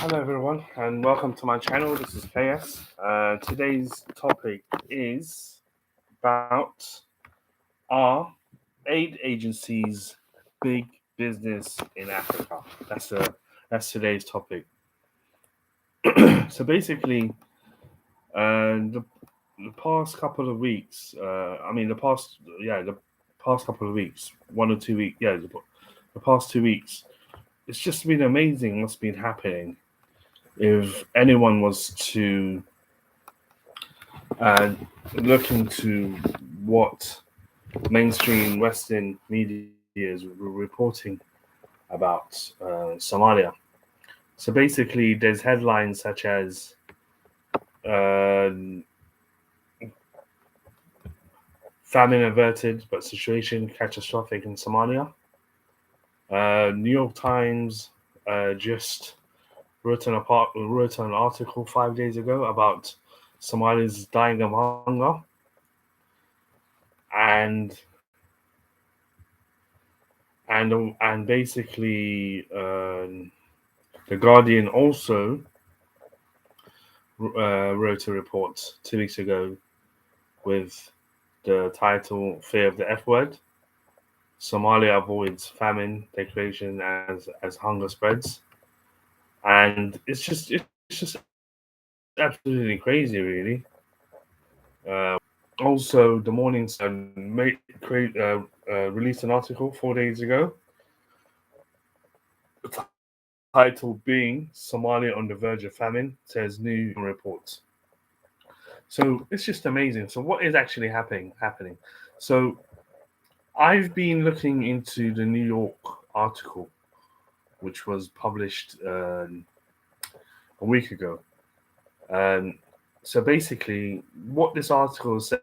Hello everyone and welcome to my channel. This is KS. Today's topic is about are aid agencies big business in Africa? That's today's topic. So basically, the past couple of weeks, the past couple of weeks, 1 or 2 weeks, the past 2 weeks, it's just been amazing what's been happening. If anyone was to uh, look into what mainstream Western media is reporting about Somalia. So basically, there's headlines such as uh, famine averted, but situation catastrophic in Somalia. New York Times just wrote an article 5 days ago about Somalis dying of hunger, and and basically the Guardian also wrote a report 2 weeks ago with the title "Fear of the F Word." Somalia avoids famine declaration as hunger spreads, and it's just absolutely crazy, really. Also, the Morning Sun released an article 4 days ago, title being "Somalia on the verge of famine," says new report. So it's just amazing. So what is actually happening? So I've been looking into the New York article, which was published a week ago. Um, so basically, what this article is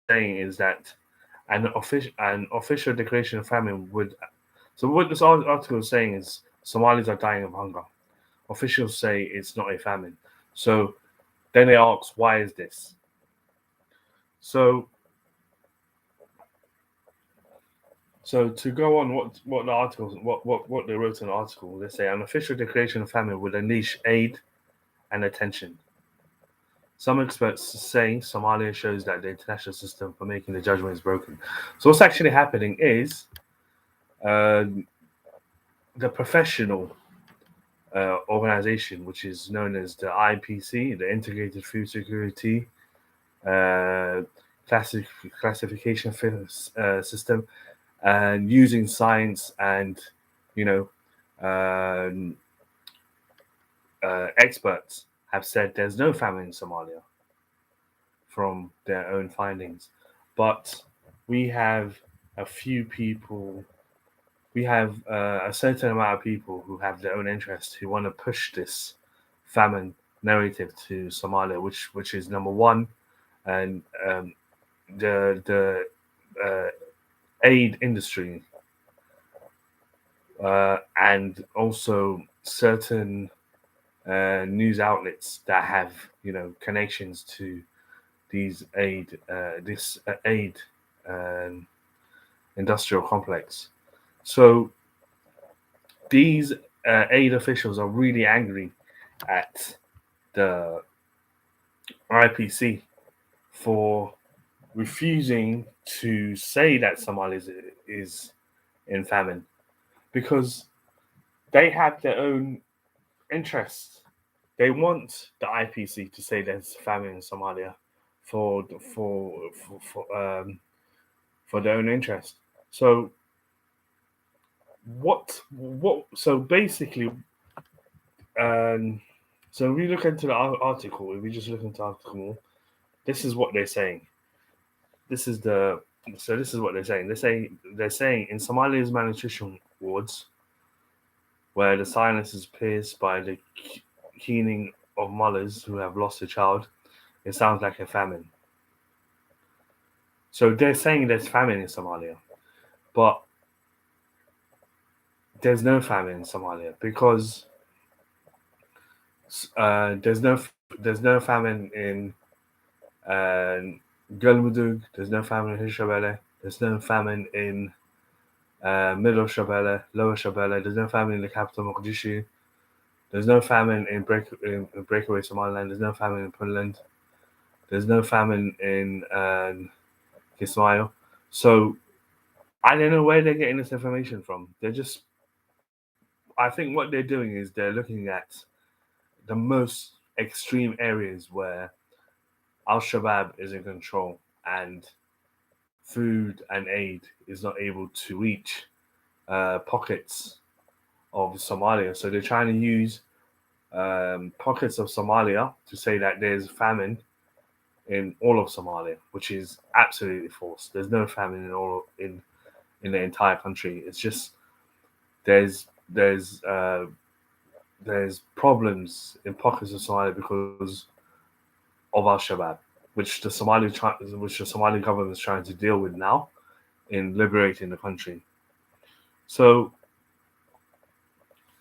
saying is that an official declaration of famine would. So what this article is saying is Somalis are dying of hunger. Officials say it's not a famine. So then they ask, why is this? So So to go on what the articles what they wrote in the article, they say an official declaration of famine would unleash aid and attention. Some experts say Somalia shows that the international system for making the judgment is broken. So what's actually happening is uh, the professional organization, which is known as the IPC, the Integrated Food Security uh, classification system, and using science and you know um, experts have said there's no famine in Somalia from their own findings, but we have a few people. We have a certain amount of people who have their own interests who want to push this famine narrative to Somalia, which is number one, and the aid industry and also certain news outlets that have connections to this aid um, industrial complex. So these aid officials are really angry at the IPC for refusing to say that Somalia is in famine because they have their own interests. They want the IPC to say there's famine in Somalia for for their own interest. So so basically um, so we look into the article. If we just look into the article, this is what they're saying. This is the this is what they're saying. They're saying in Somalia's malnutrition wards, where the silence is pierced by the keening of mothers who have lost a child, it sounds like a famine. So they're saying there's famine in Somalia, but there's no famine in Somalia because there's no famine in uh, Galmudug. There's no famine in Hishabelle. There's no famine in Middle Shabelle, Lower Shabelle. There's no famine in the capital Mogadishu. There's no famine in breakaway Somaliland. There's no famine in Puntland. There's no famine in Kismayo. So I don't know where they're getting this information from. I think what they're doing is they're looking at the most extreme areas where Al Shabaab is in control and food and aid is not able to reach pockets of Somalia. So they're trying to use pockets of Somalia to say that there's famine in all of Somalia, which is absolutely false. There's no famine in the entire country. It's just there's there's uh, there's problems in pockets of Somalia because of Al Shabaab, which the Somali government is trying to deal with now in liberating the country. So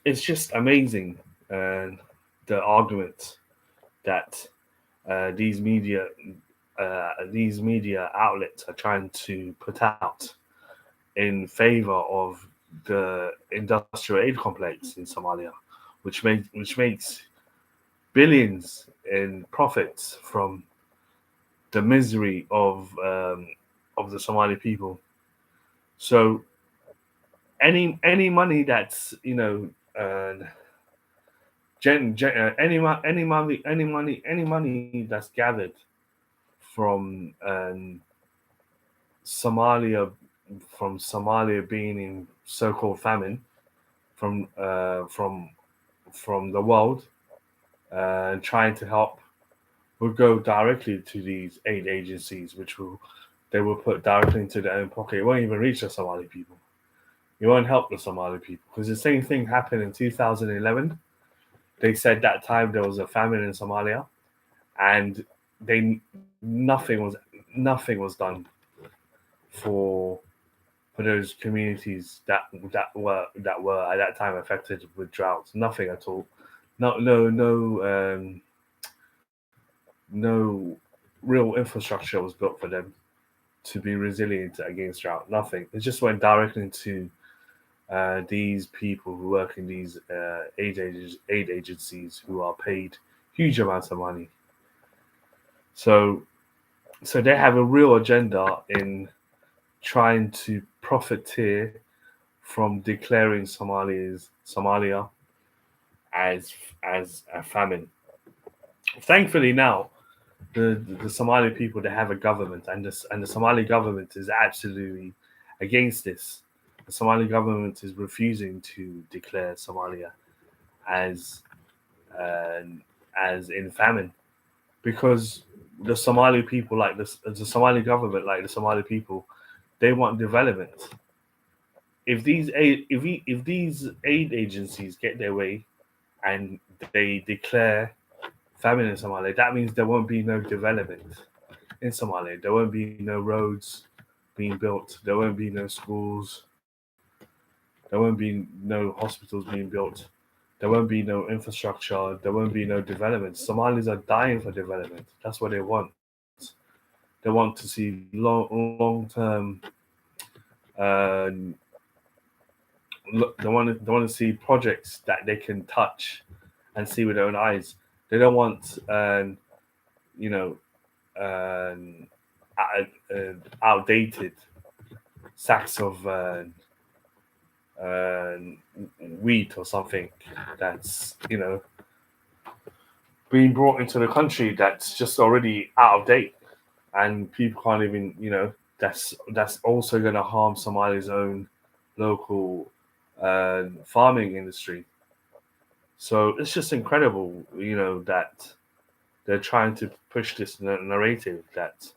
it's just amazing the argument that uh, these media these media outlets are trying to put out in favor of the industrial aid complex in Somalia, which makes billions in profits from the misery of the Somali people. So any money that's any money that's gathered from Somalia Somalia being in so-called famine from the world and trying to help will go directly to these aid agencies, which they will put directly into their own pocket. It won't even reach the Somali people. It won't help the Somali people because the same thing happened in 2011. They said that time there was a famine in Somalia, and they nothing was done for those communities that were at that time affected with droughts. Nothing at all. No real infrastructure was built for them to be resilient against drought. Nothing. It just went directly into these people who work in these aid agencies who are paid huge amounts of money. So they have a real agenda in trying to profiteer from declaring Somalia as a famine. Thankfully now the Somali people, they have a government, and the Somali government is absolutely against this. The Somali government is refusing to declare Somalia as uh, as in famine because the Somali people, like the Somali government, like the Somali people, they want development. If these aid agencies get their way and they declare famine in Somalia, that means there won't be no development in Somalia. There won't be no roads being built. There won't be no schools. There won't be no hospitals being built. There won't be no infrastructure. There won't be no development. Somalis are dying for development. That's what they want. They want to see long term. Uh, they want to see projects that they can touch and see with their own eyes. They don't want you know um, outdated sacks of uh, wheat or something that's being brought into the country that's just already out of date, and people can't even that's also going to harm Somalia's own local farming industry. So it's just incredible, that they're trying to push this narrative that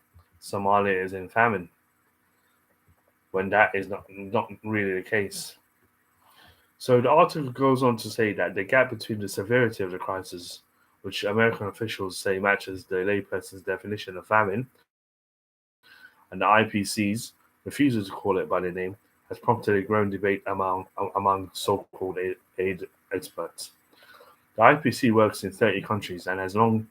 Somalia is in famine when that is not really the case. So the article goes on to say that the gap between the severity of the crisis, which American officials say matches the layperson's definition of famine, and the IPC's refusal to call it by the name, has prompted a growing debate among so-called aid experts. The IPC works in 30 countries and has long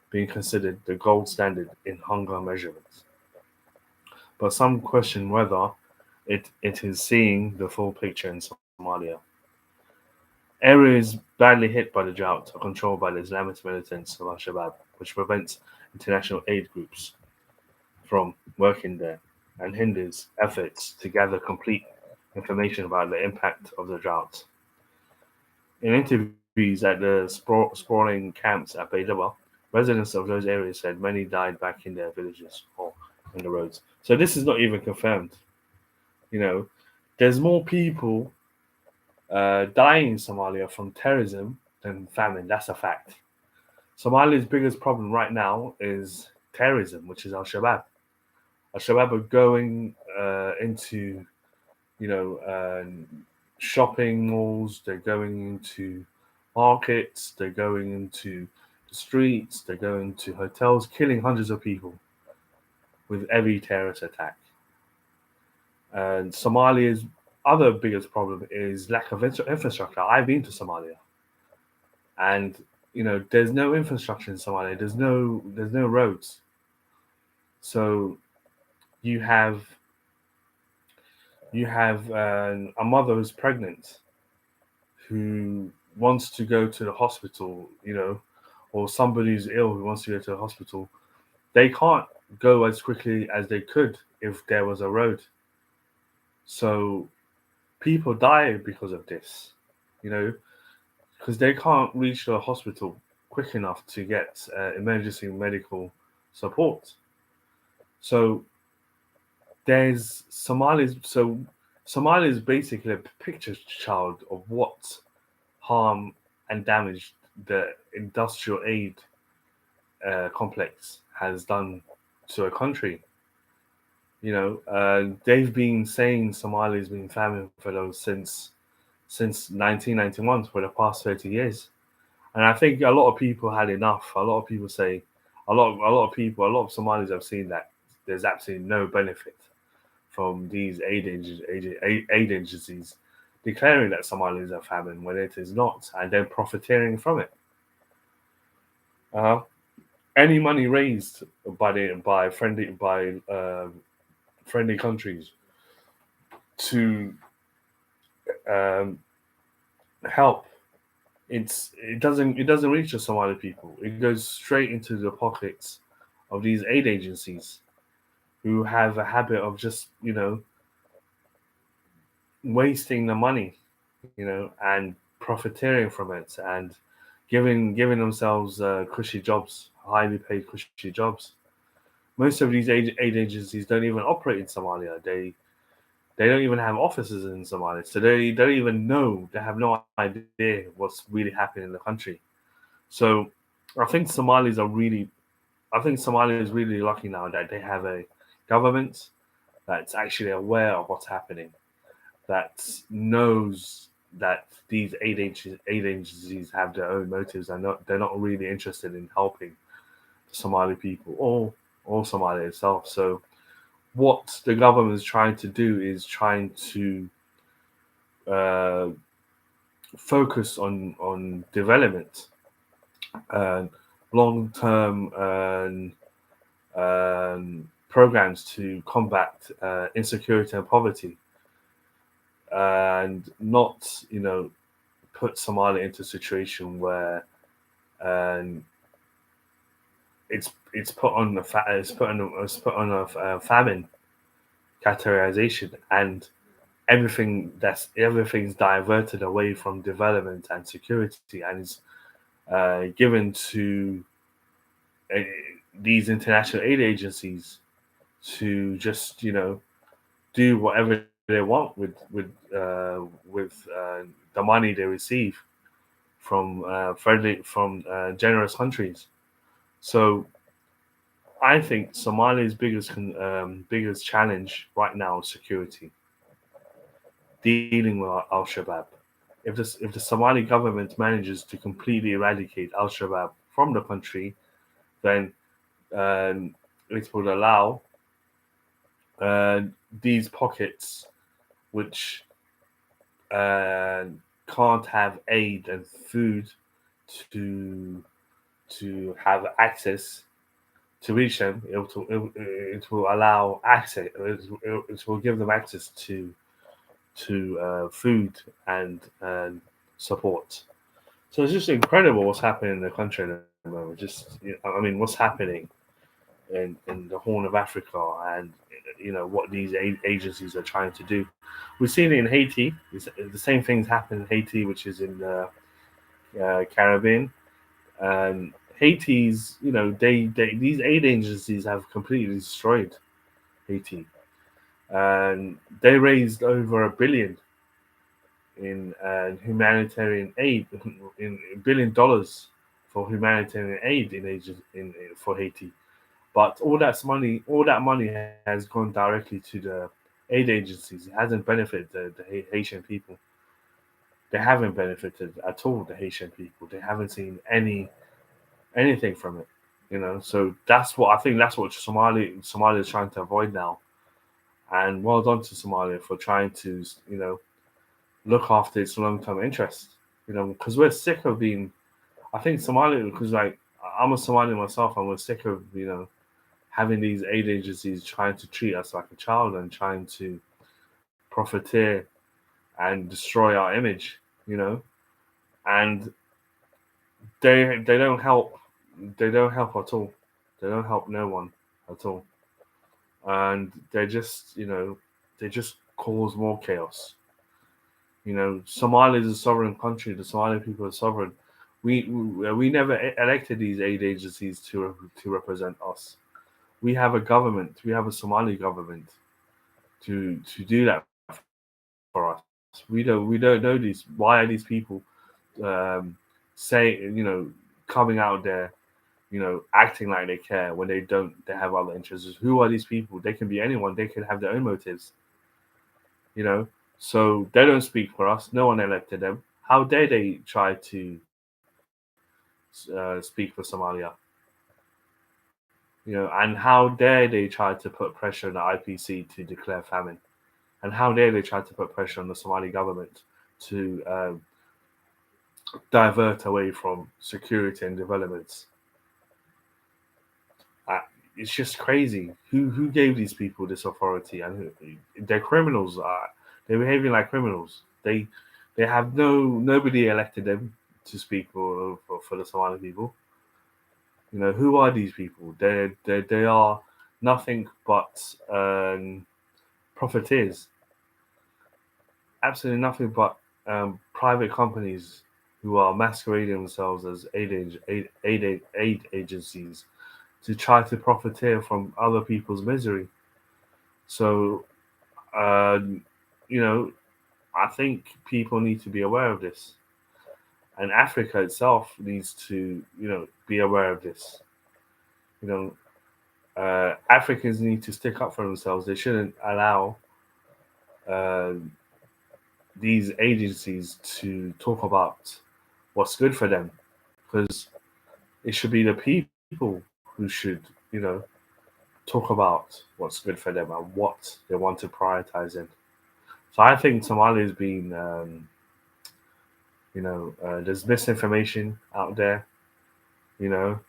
been considered the gold standard in hunger measurements. But some question whether it is seeing the full picture in Somalia. Areas badly hit by the drought are controlled by the Islamist militants of Al Shabaab, which prevents international aid groups from working there and hinders efforts to gather complete information about the impact of the drought. In interviews at the sprawling camps at Baydaba, residents of those areas said many died back in their villages or on the roads. So this is not even confirmed. You know, there's more people dying in Somalia from terrorism than famine. That's a fact. Somalia's biggest problem right now is terrorism, which is Al Shabaab. Al Shabaab are going into, you know, shopping malls. They're going into markets. They're going into the streets. They're going to hotels, killing hundreds of people with every terrorist attack. And Somalia's other biggest problem is lack of infrastructure. I've been to Somalia, and there's no infrastructure in Somalia. There's no roads. So you have a mother who's pregnant who wants to go to the hospital, or somebody who's ill who wants to go to the hospital. They can't go as quickly as they could if there was a road. So people die because of this, you know, because they can't reach the hospital quick enough to get emergency medical support. So there's Somalis. So Somalia is basically a picture child of what harm and damage the industrial aid complex has done to a country. They've been saying Somalia's been famine for those since 1991 for the past 30 years. And I think a lot of people had enough. A lot of people say, a lot of Somalis have seen that there's absolutely no benefit from these aid agencies declaring that Somalia is a famine when it is not, and then profiteering from it. Uh, any money raised by friendly countries to um, help, it doesn't reach the Somali people. It goes straight into the pockets of these aid agencies who have a habit of just wasting the money, and profiteering from it, and giving themselves cushy jobs, highly paid cushy jobs. Most of these aid agencies don't even operate in Somalia. They don't even have offices in Somalia, so they don't even know. They have no idea what's really happening in the country. So I think Somalia is really lucky now that they have a government that's actually aware of what's happening, that knows that these aid agencies have their own motives, and they're not really interested in helping the Somali people or Somalia itself. So what the government is trying to do is trying to uh, focus on development and long term programs to combat insecurity and poverty, and not put Somalia into a situation where um, it's put on a famine categorization, and everything's diverted away from development and security, and is given to uh, these international aid agencies to just do whatever they want with the money they receive from generous countries. So I think Somalia's biggest challenge right now is security, dealing with Al Shabaab. If the Somali government manages to completely eradicate Al Shabaab from the country, then um, it would allow uh, these pockets, which uh, can't have aid and food to have access to reach them. It will allow access. It will give them access to food and support. So it's just incredible what's happening in the country at the moment. Just, I mean, what's happening in the Horn of Africa, and what these agencies are trying to do. We've seen it in Haiti. The same things happen in Haiti, which is in the Caribbean. And Haiti's, they these aid agencies have completely destroyed Haiti, and they raised over 1 billion in humanitarian aid, in $1 billion for humanitarian aid for Haiti. But all that money has gone directly to the aid agencies. It hasn't benefited the Haitian people. They haven't benefited at all. The Haitian people. They haven't seen anything from it. So that's what I think. That's what Somalia is trying to avoid now. And well done to Somalia for trying to look after its long term interests. Because we're sick of being. I think Somalia, because like I'm a Somali myself, and we're sick of having these aid agencies trying to treat us like a child and trying to profiteer and destroy our image, and they don't help. They don't help at all. They don't help no one at all, and they just cause more chaos. Somalia is a sovereign country. The Somali people are sovereign. We never elected these aid agencies to represent us. We have a government. We have a Somali government to do that for us. We don't know these. Why are these people um, coming out there, acting like they care when they don't? They have other interests. Who are these people? They can be anyone. They can have their own motives. You know, so they don't speak for us. No one elected them. How dare they try to speak for Somalia? And how dare they try to put pressure on the IPC to declare famine? And how dare they try to put pressure on the Somali government to divert away from security and developments? Uh, it's just crazy. Who gave these people this authority? And they're criminals. They're behaving like criminals. They have nobody elected them to speak for the Somali people. Who are these people? They are nothing but profiteers. Absolutely nothing but private companies who are masquerading themselves as aid agencies to try to profiteer from other people's misery. So, uh, you know, I think people need to be aware of this, and Africa itself needs to, be aware of this. You Africans need to stick up for themselves. They shouldn't allow uh, these agencies to talk about what's good for them, because it should be the people who should, talk about what's good for them and what they want to prioritize in. So I think Somalia's been, there's misinformation out there, you know,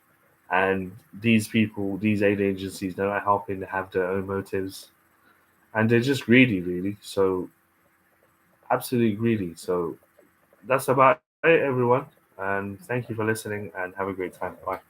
and these people, these aid agencies, they're not helping. They have their own motives, and they're just greedy, really. So absolutely greedy. So that's about it, everyone. And thank you for listening, and have a great time. Bye.